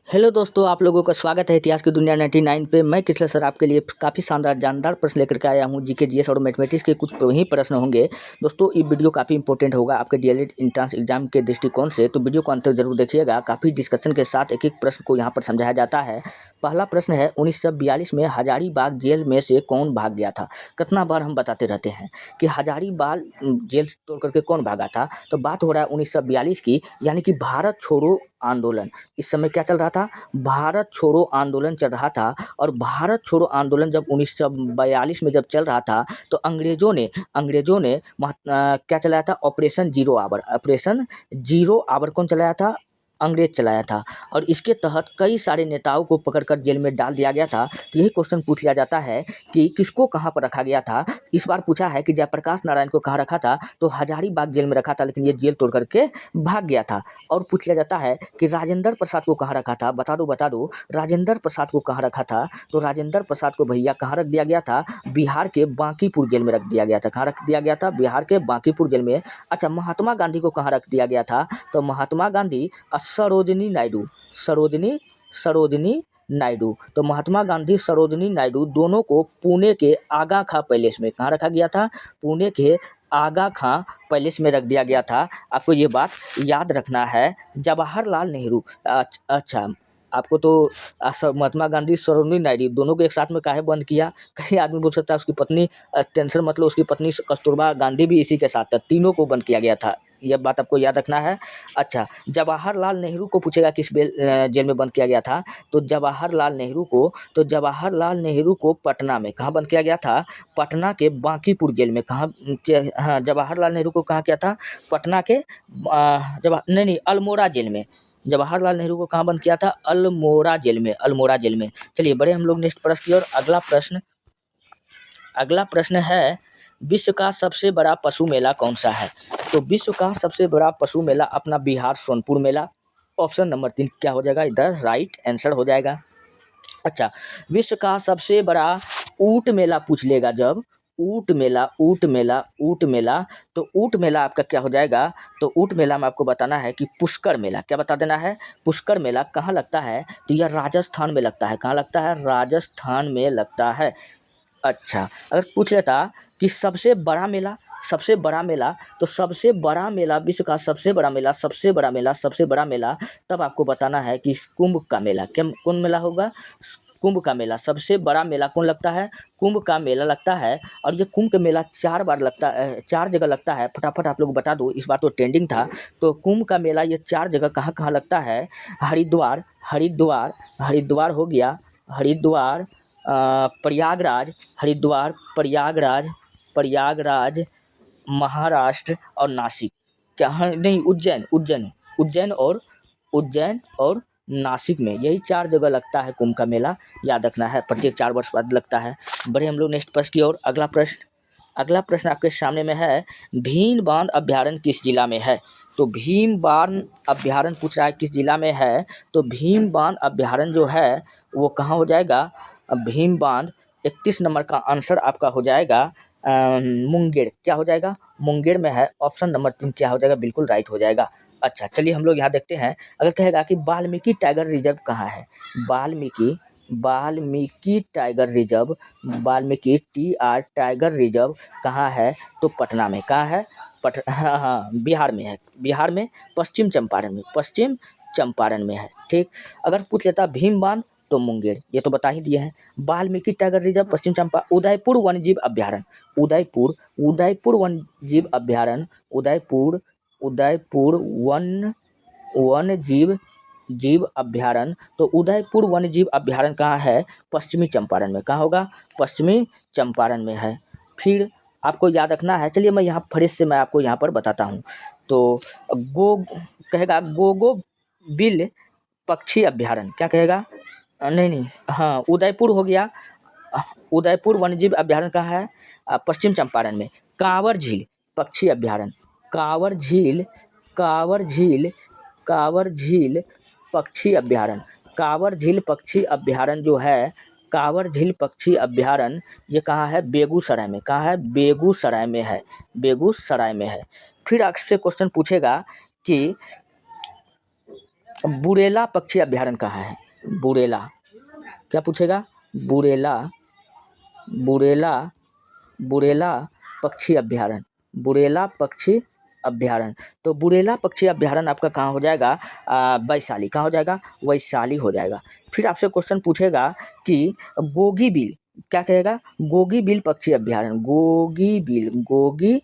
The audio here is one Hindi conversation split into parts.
हेलो दोस्तों, आप लोगों का स्वागत है इतिहास की दुनिया 99 पे। मैं किसले सर आपके लिए काफ़ी शानदार जानदार प्रश्न लेकर के आया हूँ। जीके जीएस और मैथमेटिक्स के कुछ ही प्रश्न होंगे। दोस्तों ये वीडियो काफ़ी इंपॉर्टेंट होगा आपके डीएलएड एंट्रेंस एग्जाम के दृष्टिकोण से, तो वीडियो को अंत तक जरूर देखिएगा। काफ़ी डिस्कशन के साथ एक एक प्रश्न को यहाँ पर समझाया जाता है। पहला प्रश्न है, 1942 में हजारीबाग जेल में से कौन भाग गया था। कितना बार हम बताते रहते हैं कि हजारीबाग जेल तोड़ करके कौन भागा था, तो बात हो रहा है 1942 की, यानी कि भारत छोड़ो आंदोलन। इस समय क्या चल रहा था? भारत छोड़ो आंदोलन चल रहा था। और भारत छोड़ो आंदोलन जब 1942 में जब चल रहा था, तो अंग्रेजों ने क्या चलाया था? Operation zero hour. Operation zero hour कौन चलाया था? अंग्रेज चलाया था। और इसके तहत कई सारे नेताओं को पकड़कर जेल में डाल दिया गया था। तो यही क्वेश्चन पूछ लिया जाता है कि किसको कहाँ पर रखा गया था। इस बार पूछा है कि जयप्रकाश नारायण को कहाँ रखा था, तो हजारीबाग जेल में रखा था, लेकिन ये जेल तोड़ करके भाग गया था। और पूछ लिया जाता है कि राजेंद्र प्रसाद को कहाँ रखा था। बता दो राजेंद्र प्रसाद को कहाँ रखा था। तो राजेंद्र प्रसाद को भैया कहाँ रख दिया गया था? बिहार के बांकीपुर जेल में रख दिया गया था। कहाँ रख दिया गया था? बिहार के बांकीपुर जेल में। अच्छा, महात्मा गांधी को कहाँ रख दिया गया था? तो महात्मा गांधी सरोजिनी नायडू। तो महात्मा गांधी सरोजिनी नायडू दोनों को पुणे के आगा खां पैलेस में कहाँ रखा गया था? पुणे के आगा खां पैलेस में रख दिया गया था। आपको ये बात याद रखना है। जवाहरलाल नेहरू, अच्छा आपको तो महात्मा गांधी सरोजिनी नायडू दोनों को एक साथ में काहे बंद किया? कहीं आदमी बोल सकता है उसकी पत्नी, टेंशन मतलब उसकी पत्नी कस्तूरबा गांधी भी इसी के साथ था। तीनों को बंद किया गया था, यह बात आपको याद रखना है। अच्छा, जवाहरलाल नेहरू को पूछेगा किस जेल में बंद किया गया था, तो जवाहरलाल नेहरू को पटना में कहाँ बंद किया गया था? पटना के बांकीपुर जेल में। कहाँ हाँ, जवाहरलाल नेहरू को कहाँ किया था? पटना के नहीं, अल्मोड़ा जेल में। जवाहरलाल नेहरू को कहाँ बंद किया था? अल्मोड़ा जेल में। चलिए बड़े हम लोग नेक्स्ट प्रश्न की ओर। अगला प्रश्न है, विश्व का सबसे बड़ा पशु मेला कौन सा है? तो विश्व का सबसे बड़ा पशु मेला अपना बिहार सोनपुर मेला। ऑप्शन नंबर 3 क्या हो जाएगा? इधर राइट आंसर हो जाएगा। अच्छा, विश्व का सबसे बड़ा ऊंट मेला पूछ लेगा जब, ऊंट मेला, तो ऊंट मेला आपका क्या हो जाएगा? तो ऊंट मेला में आपको बताना है कि पुष्कर मेला। क्या बता देना है? पुष्कर मेला कहाँ लगता है? तो यह राजस्थान में लगता है। कहाँ लगता है? राजस्थान में लगता है। अच्छा, अगर पूछ लेता कि सबसे बड़ा मेला, तो सबसे बड़ा मेला, विश्व का सबसे बड़ा मेला, तब आपको बताना है कि कुंभ का मेला। कौन मेला होगा? कुंभ का मेला। सबसे बड़ा मेला कौन लगता है? कुंभ का मेला लगता है। और ये कुंभ का मेला 4 बार लगता है, 4 जगह लगता है। फटाफट आप लोग बता दो, इस बार तो ट्रेंडिंग था। तो कुंभ का मेला ये 4 जगह कहाँ लगता है? हरिद्वार हो गया, प्रयागराज, महाराष्ट्र और नासिक। क्या? हाँ, नहीं, उज्जैन और नासिक में, यही 4 जगह लगता है कुंभ का मेला। याद रखना है, प्रत्येक 4 वर्ष बाद लगता है। बढ़े हम लोग नेक्स्ट प्रश्न की ओर। अगला प्रश्न आपके सामने में है, भीम बांध अभ्यारण्य किस जिला में है? तो भीम बांध अभ्यारण्य पूछ रहा है किस जिला में है। तो भीम बांध अभ्यारण्य जो है वो कहाँ हो जाएगा? भीम बांध 31 नंबर का आंसर आपका हो जाएगा मुंगेर। क्या हो जाएगा? मुंगेर में है। ऑप्शन नंबर 3 क्या हो जाएगा? बिल्कुल राइट हो जाएगा। अच्छा, चलिए हम लोग यहाँ देखते हैं। अगर कहेगा कि वाल्मीकि टाइगर रिजर्व कहाँ है? Valmiki tiger reserve, Valmiki tiger reserve कहाँ है? तो पटना में। कहाँ है? हाँ, बिहार में है। बिहार में पश्चिम चंपारण में है। ठीक। अगर पूछ लेता भीम बांध, तो मुंगेर, ये तो बता ही दिए हैं। वाल्मीकि टाइगर रिजर्व पश्चिम चंपा, उदयपुर वन्यजीव अभ्यारण्य, उदयपुर वन्यजीव अभ्यारण्य, उदयपुर जीव अभ्यारण्य। तो उदयपुर वन्यजीव अभ्यारण्य कहाँ है? पश्चिमी चंपारण में। कहाँ होगा? पश्चिमी चंपारण में है। फिर आपको याद रखना है। चलिए मैं यहाँ फ्रेश से मैं आपको यहाँ पर बताता हूँ। तो कहेगा गोगो बिल पक्षी अभ्यारण्य। क्या कहेगा? नहीं, हाँ, उदयपुर हो गया। उदयपुर वन्यजीव अभ्यारण्य कहाँ है? पश्चिम चंपारण में। कांवर झील पक्षी अभ्यारण्य, कांवर झील पक्षी अभ्यारण्य, जो है, कांवर झील पक्षी अभ्यारण्य, ये कहाँ है? बेगूसराय में। कहाँ है? बेगूसराय में है। फिर आपसे क्वेश्चन पूछेगा कि बुरेला पक्षी अभ्यारण्य कहाँ है? बुरेला, क्या पूछेगा? बुरेला, बुरेला, बुरेला पक्षी अभ्यारण्य, बुरेला पक्षी अभ्यारण्य। तो बुरेला पक्षी अभ्यारण्य आपका कहाँ हो जाएगा? वैशाली। कहाँ हो जाएगा? वैशाली हो जाएगा। फिर आपसे क्वेश्चन पूछेगा कि गोगीबिल, क्या कहेगा? गोगीबिल पक्षी अभ्यारण्य, गोगीबिल, गोगी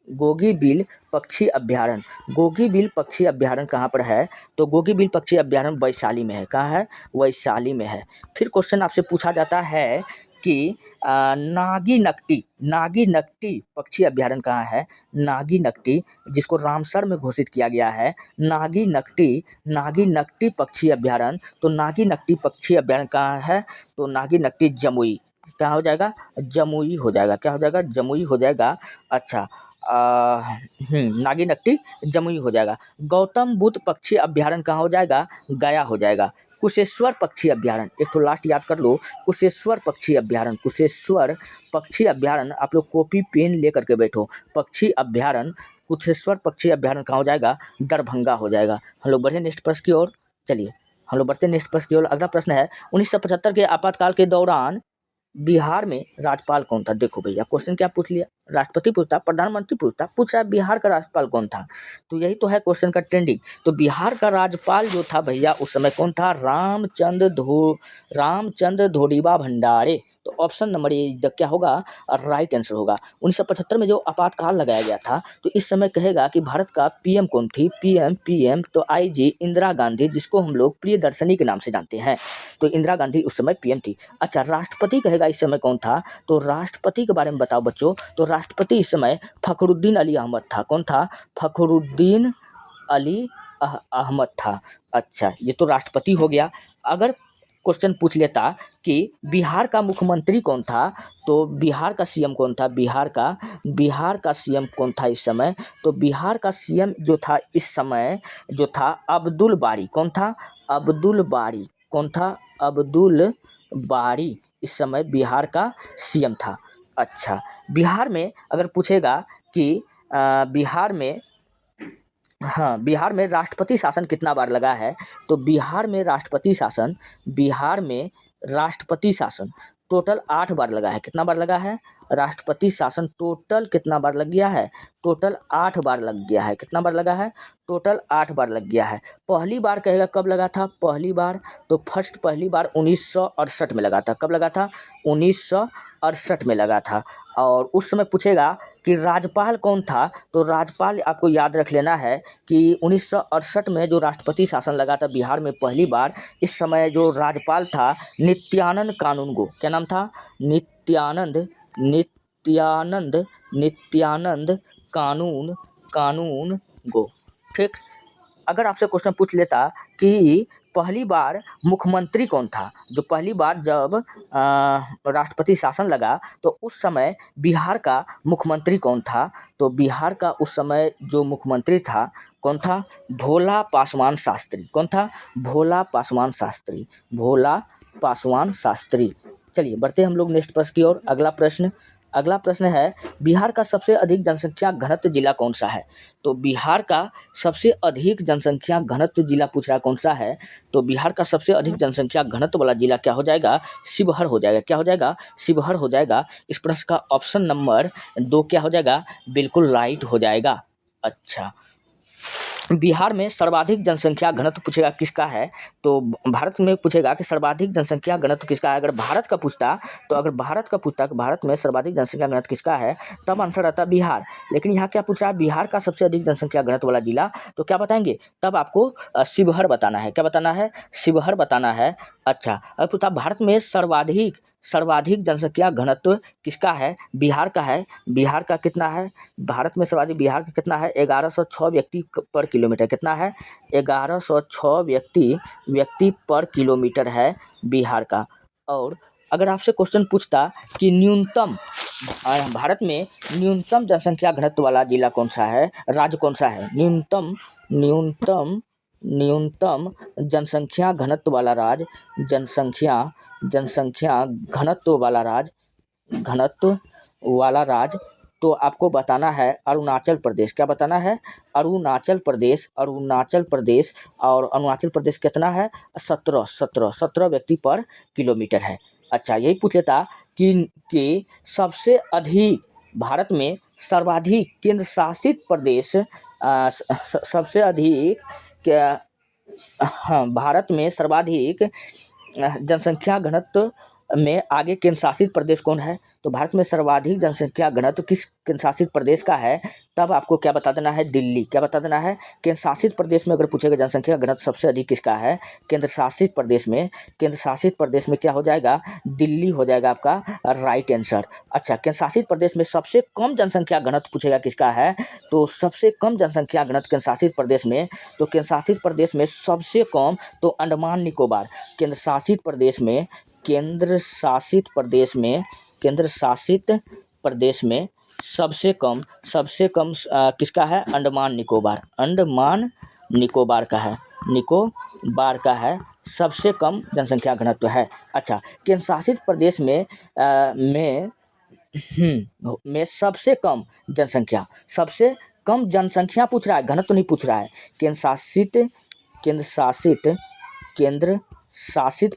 गोगीबिल पक्षी अभ्यारण्य, गोगीबिल पक्षी अभ्यारण्य कहाँ पर है? तो गोगीबिल पक्षी अभ्यारण्य वैशाली में है। कहाँ है? वैशाली में है। फिर क्वेश्चन आपसे पूछा जाता है कि नागी नकटी पक्षी अभ्यारण्य कहाँ है? नागी नकटी, जिसको रामसर में घोषित किया गया है, नागी नकटी पक्षी अभ्यारण्य। तो नागी नकटी पक्षी अभ्यारण्य कहाँ है? तो नागी नकटी जमुई, क्या हो जाएगा? जमुई हो जाएगा। क्या हो जाएगा? जमुई हो जाएगा। अच्छा, नागी नकटी जमुई हो जाएगा। गौतम बुद्ध पक्षी अभ्यारण्य कहाँ हो जाएगा? गया हो जाएगा। कुशेश्वर पक्षी अभ्यारण्य, एक तो लास्ट याद कर लो, कुशेश्वर पक्षी अभ्यारण्य, कुशेश्वर पक्षी अभ्यारण्य, आप लोग कॉपी पेन लेकर के बैठो। पक्षी अभ्यारण्य, कुशेश्वर पक्षी अभ्यारण्य कहाँ हो जाएगा? दरभंगा हो जाएगा। हम लोग बढ़े नेक्स्ट प्रश्न की ओर। चलिए हम लोग बढ़ते नेक्स्ट प्रश्न की ओर। अगला प्रश्न है 1975 के आपातकाल के दौरान बिहार में राज्यपाल कौन था? देखो भैया, क्वेश्चन क्या पूछ लिया? राष्ट्रपति पूछता, प्रधानमंत्री पूछता, पूछ रहा है बिहार का राज्यपाल कौन था। तो यही तो है क्वेश्चन का ट्रेंडिंग। तो बिहार का राज्यपाल जो था भैया उस समय कौन था? रामचंद्र धोड़ीबा भंडारे। तो ऑप्शन नंबर ये क्या होगा? राइट आंसर होगा। 1975 में जो आपातकाल लगाया गया था, तो इस समय कहेगा कि भारत का पीएम कौन थी? पीएम तो आईजी इंदिरा गांधी, जिसको हम लोग प्रियदर्शनी के नाम से जानते हैं। तो इंदिरा गांधी उस समय पीएम थी। अच्छा, राष्ट्रपति कहेगा इस समय कौन था? तो राष्ट्रपति के बारे में बताओ बच्चों। तो राष्ट्रपति इस समय फखरुद्दीन अली अहमद था। कौन था? फखरुद्दीन अली अहमद था। अच्छा, ये तो राष्ट्रपति हो गया। अगर क्वेश्चन पूछ लेता कि बिहार का मुख्यमंत्री कौन था, तो बिहार का सीएम कौन था? बिहार का सीएम कौन था इस समय? तो बिहार का सीएम जो था इस समय, जो था अब्दुल बारी। कौन था? अब्दुल बारी। कौन था? अब्दुल बारी इस समय बिहार का सीएम था। अच्छा, बिहार में अगर पूछेगा कि बिहार में राष्ट्रपति शासन कितना बार लगा है? तो बिहार में राष्ट्रपति शासन टोटल 8 बार लगा है। कितना बार लगा है? राष्ट्रपति शासन टोटल कितना बार लग गया है? टोटल 8 बार लग गया है। कितना बार लगा है? टोटल 8 बार लग गया है। पहली बार कहेगा कब लगा था? पहली बार तो पहली बार 1968 में लगा था। कब लगा था? 1968 में लगा था। और उस समय पूछेगा कि राज्यपाल कौन था? तो राज्यपाल आपको याद रख लेना है कि 1968 में जो राष्ट्रपति शासन लगा था बिहार में पहली बार, इस समय जो राज्यपाल था नित्यानंद कानूनगो। क्या नाम था? नित्यानंद कानूनगो। ठीक। अगर आपसे क्वेश्चन पूछ लेता कि पहली बार मुख्यमंत्री कौन था, जो पहली बार जब राष्ट्रपति शासन लगा तो उस समय बिहार का मुख्यमंत्री कौन था? तो बिहार का उस समय जो मुख्यमंत्री था कौन था? भोला पासवान शास्त्री। कौन था? भोला पासवान शास्त्री। चलिए बढ़ते हम लोग नेक्स्ट प्रश्न की ओर। अगला प्रश्न है बिहार का सबसे अधिक जनसंख्या घनत्व जिला कौन सा है? तो बिहार का सबसे अधिक जनसंख्या घनत्व जिला पूछ रहा कौन सा है? तो बिहार का सबसे अधिक जनसंख्या घनत्व वाला जिला क्या हो जाएगा? शिवहर हो जाएगा। क्या हो जाएगा? शिवहर हो जाएगा। इस प्रश्न का ऑप्शन नंबर 2 क्या हो जाएगा? बिल्कुल राइट हो जाएगा। अच्छा, बिहार में सर्वाधिक जनसंख्या घनत्व पूछेगा किसका है? तो भारत में पूछेगा कि सर्वाधिक जनसंख्या घनत्व किसका है। अगर भारत का पूछता कि भारत में सर्वाधिक जनसंख्या घनत्व किसका है, तब आंसर आता बिहार। लेकिन यहाँ क्या पूछ रहा है? बिहार का सबसे अधिक जनसंख्या घनत्व वाला जिला, तो क्या बताएंगे? तब आपको शिवहर बताना है। क्या बताना है? शिवहर बताना है। अच्छा, अगर पूछता भारत में सर्वाधिक जनसंख्या घनत्व किसका है? बिहार का है। बिहार का कितना है? भारत में सर्वाधिक बिहार का कितना है? 1106 व्यक्ति पर किलोमीटर। कितना है? 1106 व्यक्ति पर किलोमीटर है बिहार का। और अगर आपसे क्वेश्चन पूछता कि भारत में न्यूनतम जनसंख्या घनत्व वाला जिला कौन सा है, राज्य कौन सा है? न्यूनतम जनसंख्या घनत्व वाला राज्य, जनसंख्या घनत्व वाला राज्य तो आपको बताना है अरुणाचल प्रदेश। क्या बताना है? अरुणाचल प्रदेश। अरुणाचल प्रदेश, और अरुणाचल प्रदेश कितना है? 17 व्यक्ति पर किलोमीटर है। अच्छा, यही पूछ लेता कि सबसे अधिक भारत में सर्वाधिक केंद्र शासित प्रदेश सबसे अधिक क्या, हाँ, भारत में सर्वाधिक जनसंख्या घनत्व में आगे केंद्र शासित प्रदेश कौन है? तो भारत में सर्वाधिक जनसंख्या घनत्व किस केंद्र शासित प्रदेश का है? तब आपको क्या बता देना है? दिल्ली। क्या बता देना है? केंद्र शासित प्रदेश में अगर पूछेगा जनसंख्या घनत्व सबसे अधिक किसका है? केंद्र शासित प्रदेश में, केंद्र शासित प्रदेश में क्या हो जाएगा? दिल्ली हो जाएगा आपका राइट आंसर। अच्छा, केंद्र शासित प्रदेश में सबसे कम जनसंख्या घनत्व पूछेगा किसका है? तो सबसे कम जनसंख्या घनत्व केंद्र शासित प्रदेश में, तो केंद्र शासित प्रदेश में सबसे कम तो अंडमान निकोबार। केंद्र शासित प्रदेश में, केंद्र शासित प्रदेश में, केंद्र शासित प्रदेश में सबसे कम किसका है? अंडमान निकोबार। अंडमान निकोबार का है, निकोबार का है सबसे कम जनसंख्या घनत्व है। अच्छा, केंद्र शासित प्रदेश में में सबसे कम जनसंख्या पूछ रहा है, घनत्व नहीं पूछ रहा है। केंद्र शासित प्रदेश में, केंद्र शासित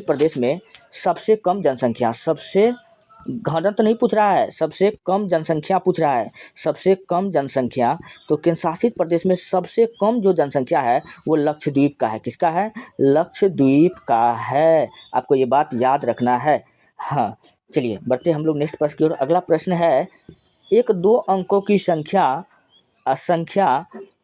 प्रदेश में सबसे कम जनसंख्या, सबसे घनत्व नहीं पूछ रहा है, सबसे कम जनसंख्या पूछ रहा है। सबसे कम जनसंख्या, तो केंद्र शासित प्रदेश में सबसे कम जो जनसंख्या है वो लक्षद्वीप का है। किसका है? लक्षद्वीप का है। आपको ये बात याद रखना है। हाँ, चलिए बढ़ते हम लोग नेक्स्ट प्रश्न की ओर। अगला प्रश्न है, एक दो अंकों की संख्या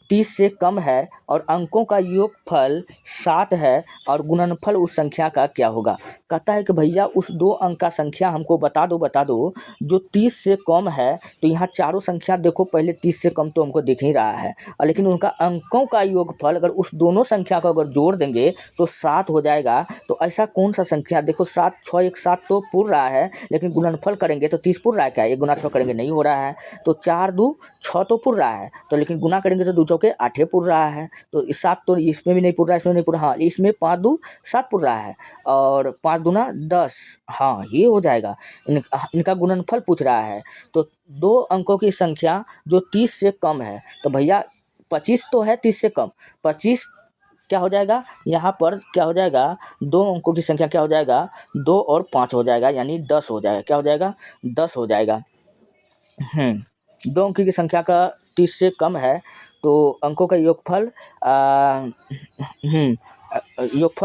30 से कम है और अंकों का योगफल 7 है और गुणनफल उस संख्या का क्या होगा? कहता है कि भैया उस दो अंक का संख्या हमको बता दो जो 30 से कम है। तो यहाँ चारों संख्या देखो, पहले 30 से कम तो हमको दिख ही रहा है, और लेकिन उनका अंकों का योगफल अगर उस दोनों संख्या को अगर जोड़ देंगे तो 7 हो जाएगा। तो ऐसा कौन सा संख्या? देखो 7 6 1 7 तो पूर रहा है, लेकिन गुणनफल करेंगे तो 30 पूर रहा है क्या? 1 गुना 6 करेंगे नहीं हो रहा है। तो 4 2 6 तो पूर रहा है, तो लेकिन गुना करेंगे तो 2 चौके 8 पूर रहा है। तो 7 तो इसमें भी नहीं पूर रहा है, इसमें नहीं पूर रहा। हाँ, इसमें 5 2 7 पूर रहा है, और 5 दूना 10। हाँ, ये हो जाएगा। इनका गुणनफल पूछ रहा है। तो दो अंकों की संख्या जो 30 से कम है, तो भैया 25 तो है 30 से कम। 25 क्या हो जाएगा? यहाँ पर क्या हो जाएगा? दो अंकों की संख्या क्या हो जाएगा? 2 और 5 हो जाएगा, यानी 10 हो जाएगा। क्या हो जाएगा? 10 हो जाएगा। दो अंकों की संख्या का 30 से कम है, तो अंकों का योगफल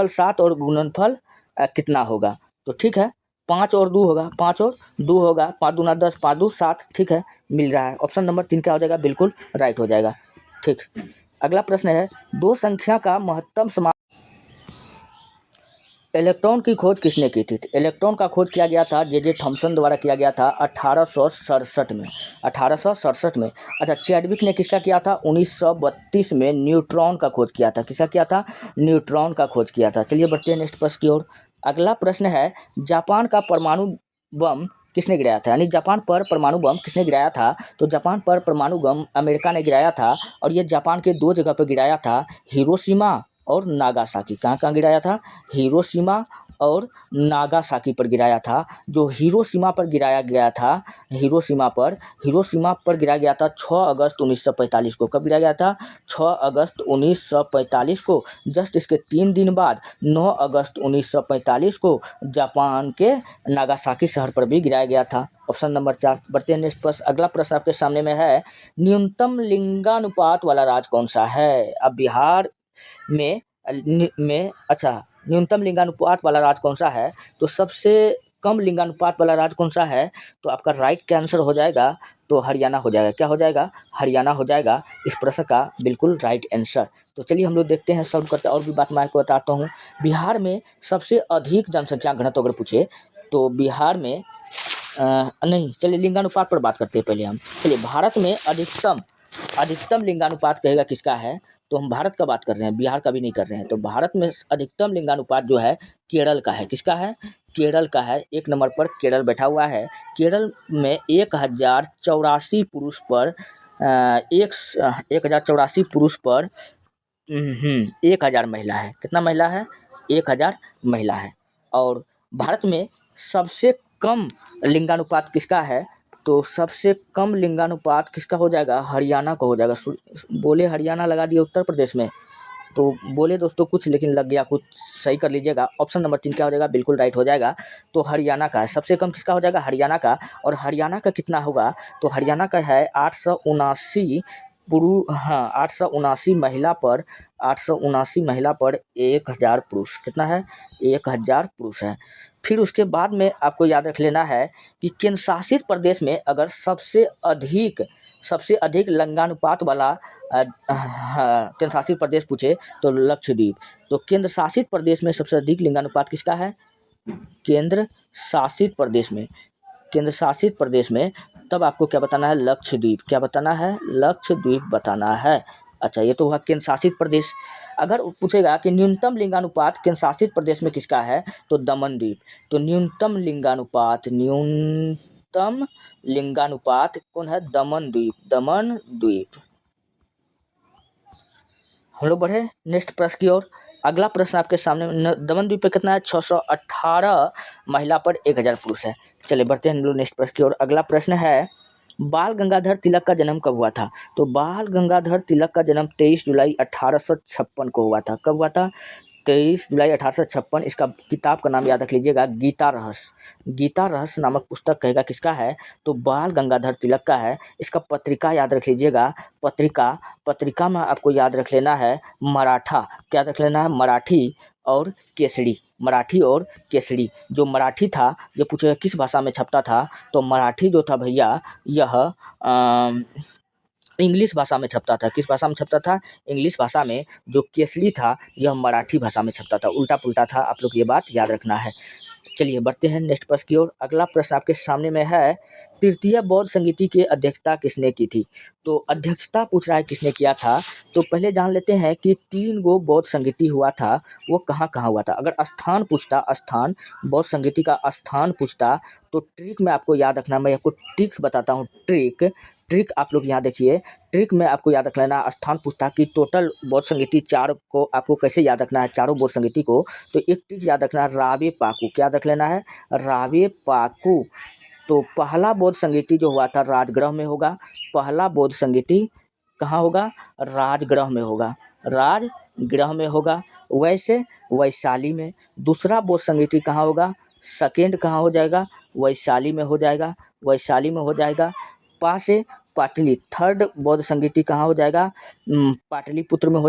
7 और गुणनफल कितना होगा? तो ठीक है, 5 और 2 होगा, 5 और 2 होगा, 5 दूना 10, 5 2 7। ठीक है, मिल रहा है। ऑप्शन नंबर 3 क्या हो जाएगा? बिल्कुल राइट हो जाएगा। ठीक, अगला प्रश्न है, दो संख्या का महत्तम समान। इलेक्ट्रॉन की खोज किसने की थी? इलेक्ट्रॉन का खोज किया गया था जे थॉमसन द्वारा किया गया था 1867 में। 1867 में। अच्छा, चैडविक ने किसका किया था? 1932 में न्यूट्रॉन का खोज किया था। किसका किया था? न्यूट्रॉन का खोज किया था। चलिए बढ़ते हैं नेक्स्ट प्रश्न की ओर। अगला प्रश्न है, जापान का परमाणु बम किसने गिराया था? यानी जापान पर परमाणु बम किसने गिराया था? तो जापान पर परमाणु बम अमेरिका ने गिराया था, और ये जापान के 2 जगह पर गिराया था, हिरोशिमा और नागासाकी। कहाँ कहाँ गिराया था? हिरोशिमा और नागासाकी पर गिराया था। जो हिरोशिमा पर गिराया गया था, हिरोशिमा पर गिराया गया था 6 अगस्त 1945 को। कब गिराया गया था? 6 अगस्त 1945 को। जस्ट इसके 3 दिन बाद 9 अगस्त 1945 को जापान के नागासाकी शहर पर भी गिराया गया था। Option number 4। बढ़ते हैं नेक्स्ट प्रश्न। अगला प्रश्न आपके सामने में है, न्यूनतम लिंगानुपात वाला राज्य कौन सा है? अब बिहार में अच्छा, न्यूनतम लिंगानुपात वाला राज्य कौन सा है? तो सबसे कम लिंगानुपात वाला राज्य कौन सा है? तो आपका राइट आंसर हो जाएगा, तो हरियाणा हो जाएगा। क्या हो जाएगा? हरियाणा हो जाएगा इस प्रश्न का बिल्कुल राइट आंसर। तो चलिए हम लोग देखते हैं, सॉल्व करते हैं। और भी बात मैं आपको बताता हूँ। बिहार में सबसे अधिक जनसंख्या घनत्व अगर पूछे तो बिहार में नहीं, चलिए लिंगानुपात पर बात करते हैं पहले हम। चलिए, भारत में अधिकतम लिंगानुपात कहेगा किसका है? तो हम भारत का बात कर रहे हैं, बिहार का भी नहीं कर रहे हैं। तो भारत में अधिकतम लिंगानुपात जो है केरल का है। किसका है? केरल का है। 1 नंबर पर केरल बैठा हुआ है। केरल में 1084 पुरुष पर 1084 पुरुष पर 1000 महिला है। कितना महिला है? 1000 महिला है। और भारत में सबसे कम लिंगानुपात किसका है? तो सबसे कम लिंगानुपात किसका हो जाएगा? हरियाणा का हो जाएगा। बोले हरियाणा लगा दिया उत्तर प्रदेश में, तो बोले दोस्तों कुछ लेकिन लग गया कुछ। सही कर लीजिएगा, ऑप्शन नंबर 3 क्या हो जाएगा? बिल्कुल राइट हो जाएगा। तो हरियाणा का है, सबसे कम किसका हो जाएगा? हरियाणा का। और हरियाणा का कितना होगा? तो हरियाणा का है 879 हाँ 879 महिला पर 1000 पुरुष। कितना है? 1000 पुरुष है। फिर उसके बाद में आपको याद रख लेना है कि केंद्र शासित प्रदेश में अगर सबसे अधिक लिंगानुपात वाला केंद्र शासित प्रदेश पूछे तो लक्षद्वीप। तो केंद्र शासित प्रदेश में सबसे अधिक लिंगानुपात किसका है? केंद्र शासित प्रदेश में तब आपको क्या बताना है? लक्षद्वीप। क्या बताना है? लक्षद्वीप बताना है। अच्छा, ये तो हुआ केंद्र शासित प्रदेश। अगर पूछेगा कि न्यूनतम लिंगानुपात केंद्र शासित प्रदेश में किसका है? तो दमनद्वीप। तो न्यूनतम लिंगानुपात कौन है? दमनद्वीप। हम लोग बढ़े नेक्स्ट प्रश्न की ओर। अगला प्रश्न आपके सामने, दमनद्वीप पे कितना है? 618 महिला पर 1000 पुरुष है। चलिए बढ़ते हैं हम लोग नेक्स्ट प्रश्न की ओर। अगला प्रश्न है, बाल गंगाधर तिलक का जन्म कब हुआ था? तो बाल गंगाधर तिलक का जन्म 23 जुलाई 1856 को हुआ था। कब हुआ था? 23 जुलाई 1856। इसका किताब का नाम याद रख लीजिएगा, गीता रहस्य नामक पुस्तक कहेगा किसका है? तो बाल गंगाधर तिलक का है। इसका पत्रिका याद रख लीजिएगा, पत्रिका में आपको याद रख लेना है मराठा। क्या रख लेना है? मराठी और केसरी। जो मराठी था, ये पूछेगा किस भाषा में छपता था? तो मराठी जो था भैया यह इंग्लिश भाषा में छपता था। किस भाषा में छपता था? इंग्लिश भाषा में। जो केसरी था यह मराठी भाषा में छपता था। उल्टा पुल्टा था, आप लोग ये बात याद रखना है। चलिए बढ़ते हैं नेक्स्ट प्रश्न की ओर। अगला प्रश्न आपके सामने में है, तृतीय बौद्ध संगीति की अध्यक्षता किसने की थी? तो अध्यक्षता पूछ रहा है किसने किया था। तो पहले जान लेते हैं कि 3 गो बौद्ध संगीति हुआ था, वो कहाँ हुआ था। अगर स्थान पूछता, बौद्ध संगीति का स्थान पूछता तो ट्रिक में आपको याद रखना। मैं आपको ट्रिक बताता हूँ। ट्रिक आप लोग यहाँ देखिए। ट्रिक में आपको याद रख लेना, स्थान पूछता कि टोटल बौद्ध संगीति 4 को आपको कैसे याद रखना है, चारों बौद्ध संगीति को। तो एक ट्रिक याद रखना, रावे पाकू। क्या रख लेना है? रावे पाकू। तो पहला बौद्ध संगीति जो हुआ था राजगृह में होगा। पहला बौद्ध संगीति कहाँ होगा? राजगृह में होगा। वैसे वैशाली में। दूसरा बौद्ध संगीति कहाँ होगा? सेकेंड कहाँ हो जाएगा? वैशाली में हो जाएगा। पासे पाटली। थर्ड बौद्ध संगीति कहाँ हो जाएगा? पाटलिपुत्र में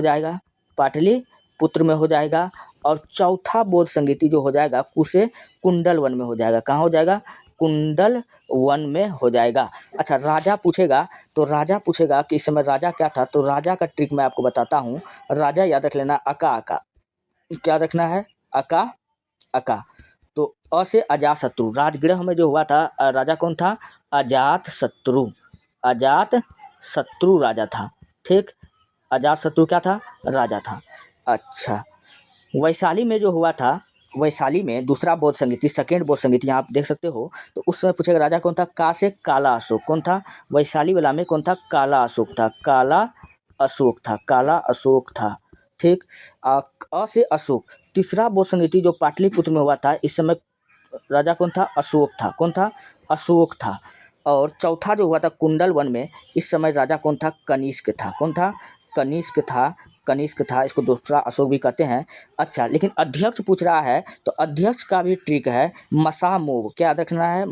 हो जाएगा। और चौथा बौद्ध संगीति जो हो जाएगा उसे कुंडलवन में हो जाएगा। कहाँ हो जाएगा? कुंडलवन में हो जाएगा। अच्छा, राजा पूछेगा कि इस समय राजा क्या था। तो राजा का ट्रिक मैं आपको बताता हूँ। राजा याद रख लेना, अका। क्या रखना है? अका। तो अ से अजातशत्रु। राजगृह में जो हुआ था राजा कौन था? अजातशत्रु राजा था। ठीक, अजातशत्रु क्या था? राजा था। अच्छा, वैशाली में जो हुआ था, वैशाली में दूसरा बौद्ध संगीति, सेकेंड बौद्ध संगीति यहाँ आप देख सकते हो। तो उस समय पूछेगा राजा कौन था? का से काला अशोक। कौन था? वैशाली वाला में कौन था? काला अशोक था। ठीक, अ से अशोक। तीसरा बौद्ध संगीति जो पाटलिपुत्र में हुआ था, इस समय राजा कौन था? अशोक था। और चौथा जो हुआ था कुंडलवन में, इस समय राजा कौन था? कनिष्क था। कौन था? कनिष्क था। इसको दूसरा अशोक भी कहते हैं। अच्छा, लेकिन अध्यक्ष पूछ रहा है तो अध्यक्ष का भी ट्रिक है, मसा मोव। क्या याद रखना है?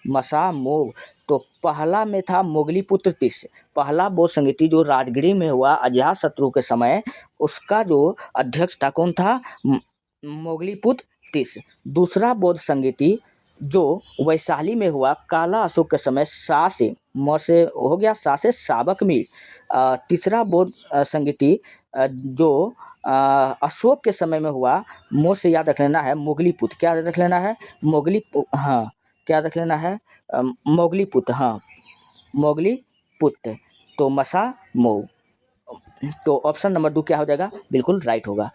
मसा मोव। तो पहला में था मोगलीपुत्र तिस। पहला बौद्ध संगीति जो राजगीर में हुआ अजातशत्रु के समय, उसका जो अध्यक्ष था कौन था? मोगलीपुत्र तिस। दूसरा बौद्ध संगीति जो वैशाली में हुआ काला अशोक के समय, सा से म से हो गया, सा से साबक मीर। तीसरा बौद्ध संगीति जो अशोक के समय में हुआ, मो से याद रख लेना है मोगलीपुत्र। क्या याद रख लेना है? मोगलीपुत्र। तो मसा मोव। तो ऑप्शन नंबर 2 क्या हो जाएगा? बिल्कुल राइट होगा।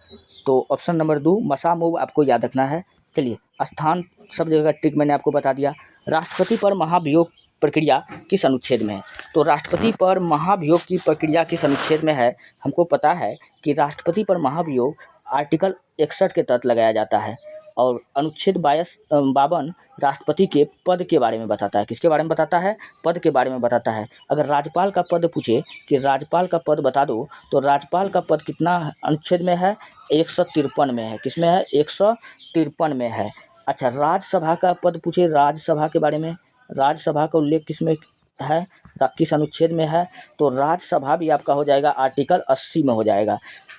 तो ऑप्शन नंबर 2 मसा मोव आपको याद रखना है। चलिए, स्थान सब जगह का ट्रिक मैंने आपको बता दिया। राष्ट्रपति पर महाभियोग प्रक्रिया किस अनुच्छेद में है? तो राष्ट्रपति पर महाभियोग की प्रक्रिया किस अनुच्छेद में है? हमको पता है कि राष्ट्रपति पर महाभियोग आर्टिकल 61 के तहत लगाया जाता है। और अनुच्छेद 52 राष्ट्रपति के पद के बारे में बताता है। किसके बारे में बताता है? पद के बारे में बताता है। अगर राज्यपाल का पद पूछे कि राज्यपाल का पद बता दो, तो राज्यपाल का पद कितना अनुच्छेद में है? 153 में है। किसमें है? 153 में है। अच्छा, राज्यसभा का पद पूछे, राज्यसभा के बारे में, राज्यसभा का उल्लेख किसमें है, किस अनुच्छेद में है? तो राज्यसभा भी आपका हो जाएगा आर्टिकल 80 में हो जाएगा।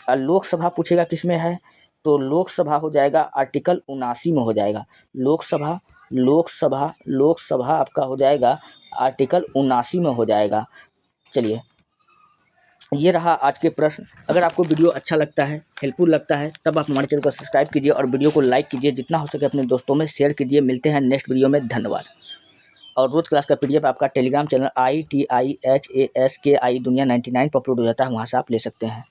लोकसभा पूछेगा किसमें है, तो लोकसभा हो जाएगा आर्टिकल 79 में हो जाएगा। लोकसभा लोकसभा लोकसभा आपका हो जाएगा आर्टिकल 79 में हो जाएगा। चलिए, ये रहा आज के प्रश्न। अगर आपको वीडियो अच्छा लगता है, हेल्पफुल लगता है, तब आप हमारे चैनल को सब्सक्राइब कीजिए और वीडियो को लाइक कीजिए, जितना हो सके अपने दोस्तों में शेयर कीजिए। मिलते हैं नेक्स्ट वीडियो में, धन्यवाद। और रोज क्लास का PDF आपका टेलीग्राम चैनल ITIHASKI दुनिया 99 पर अपलोड हो जाता है, वहाँ से आप ले सकते हैं।